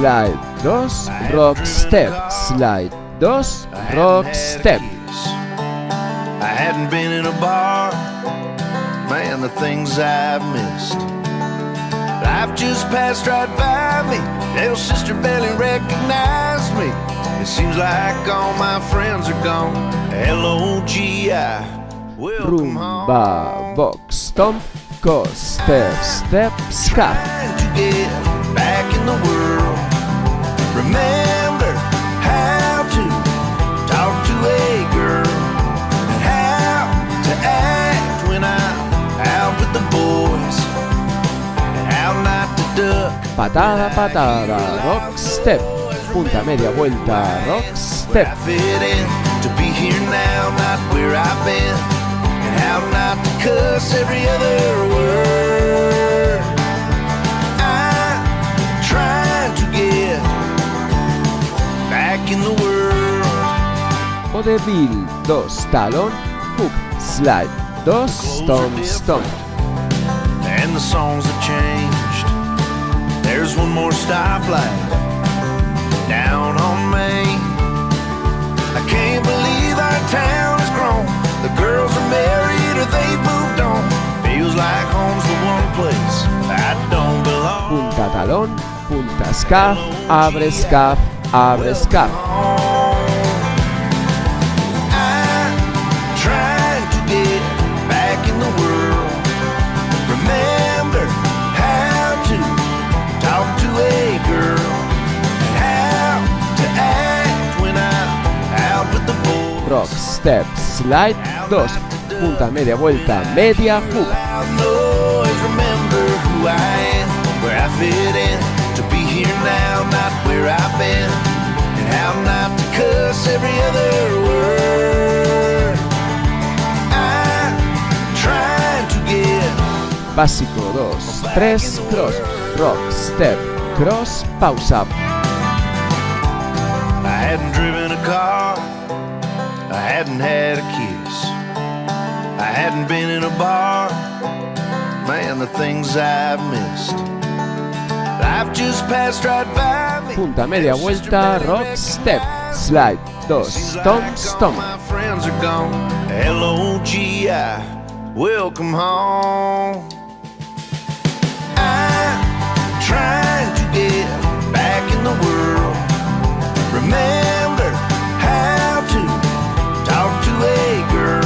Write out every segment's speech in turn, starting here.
slide 2, rock step, slide 2, rock step. I hadn't been in a bar, man, the things I've missed. Life just passed right by me, little sister barely recognized me. It seems like all my friends are gone, L-O-G-I, welcome home. Rumba, box, stomp, coaster, step, ska. Trying to get back in the world, remember how to talk to a girl, and how to act when I'm out with the boys, and how not to duck. Patada, patada, rock step. Punta media vuelta, rock step. I fit in to be here now, not where I've been, and how not to cuss every other word. I'm trying to get back in the world. Vodevil 2, talón, hook, slide 2, stomp, stomp. And the songs have changed. There's one more stoplight down on Main. I can't believe our town has grown. The girls are married or they've moved on. Feels like home's the one place I don't belong. Punta talón, punta scarf, abre scarf, abre scarf. I'm trying to get back in the world. Remember how to talk to a girl, and how to act when I'm out with the boys. Rock step, slide 2, punta media vuelta, media hook. Loud noise, remember who I am, where I fit in, to be here now, not where I've been, and how not to cuss every other word. I'm trying to get Básico 2, 3, cross, rock step, cross, pausa. I hadn't driven a car, I hadn't had a kiss, I hadn't been in a bar, man, the things I've missed. Life just passed right by me. Punta media vuelta, rock step, slide 2, stomp, stomp. My friends are gone, L-O-G-I, welcome home. I'm trying to get back in the world. Remember how to talk to a girl.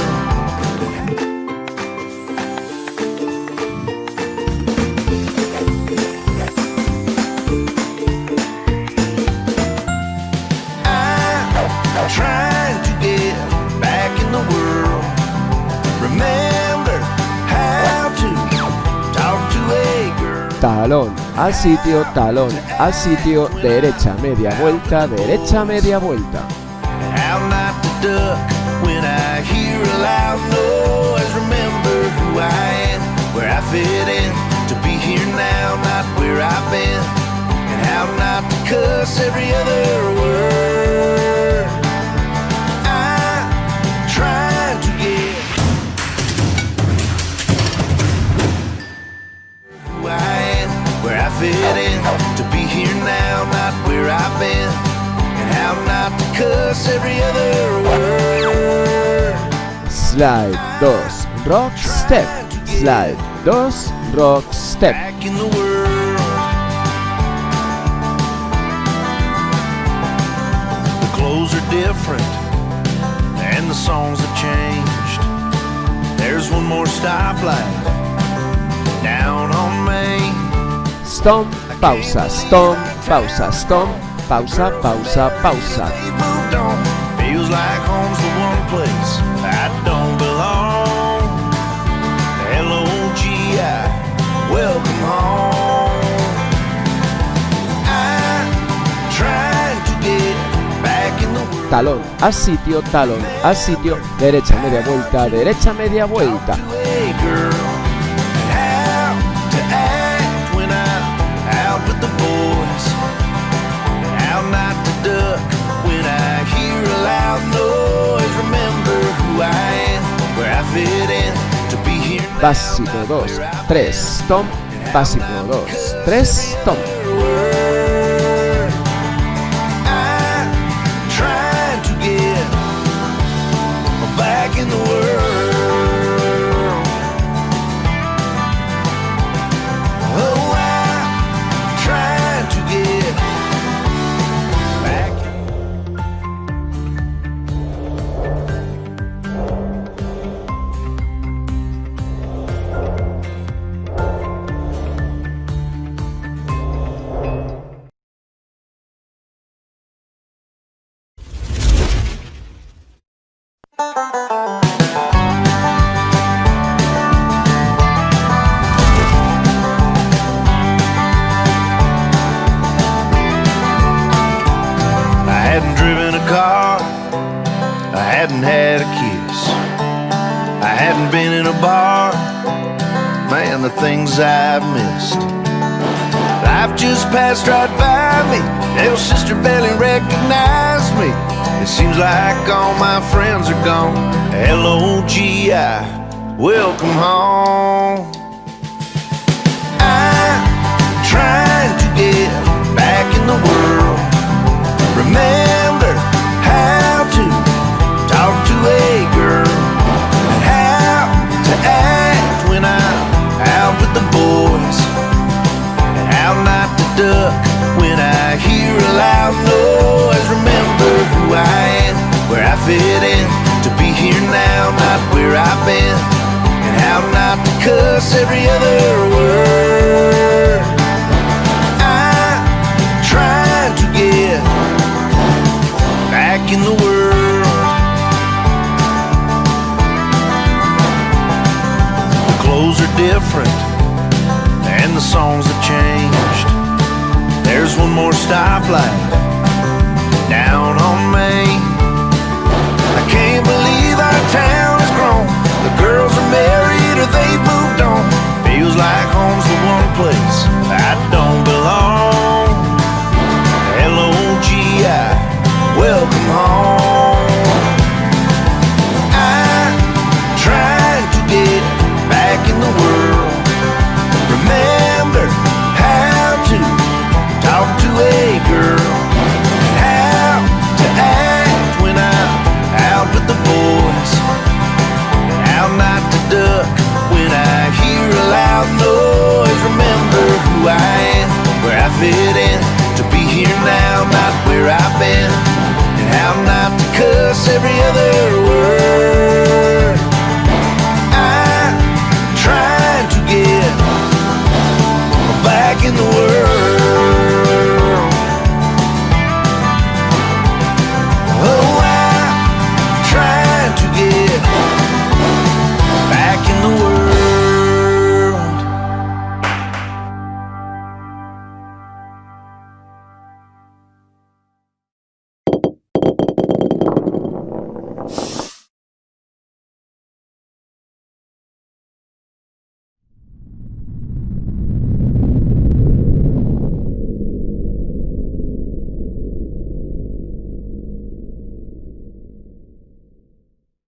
I'm trying to get back in the world. Remember how to talk to a girl. Talón al sitio, derecha media vuelta, derecha media vuelta. How not to duck when I hear a loud noise. Remember who I am, where I fit in, to be here now, not where I've been, and how not to cuss every other word. I'm trying to get who I am, where I fit in, to be here now, not where I've been, and how not to cuss every other word. Slide 2, rock step, slide 2, rock step. Back in the world. The clothes are different, and the songs have changed. There's one more stoplight down on Main. Stomp, pausa, stomp, pausa, stomp, pausa, pausa, pausa. They've moved on. Feels like home's the one place I don't belong. L-O-G-I, welcome home. I'm trying to get back in the world. Talón al sitio, derecha media vuelta, derecha media vuelta. To a girl, and how to act when I'm out with the boys, and how not to duck when I hear a loud noise. Remember who I am, where I fit in, to be here now, Básico 2, 3, stomp, básico 2, 3, stomp. word. I hadn't driven a car, I hadn't had a kiss, I hadn't been in a bar. Man, the things I've missed. Life just passed right by me. Little sister barely recognized me. It seems like all my friends are gone. L-O-G-I, welcome home. I'm trying to get back in the world. Remember how to talk to a girl, and how to act when I'm out with the boys, and how not to duck when I hear a loud noise. Remember who I am, where I fit in, to be here now, not where I've been, and how not to cuss every other word. I'm trying to get back in the world. The clothes are different and the songs have changed. There's one more stoplight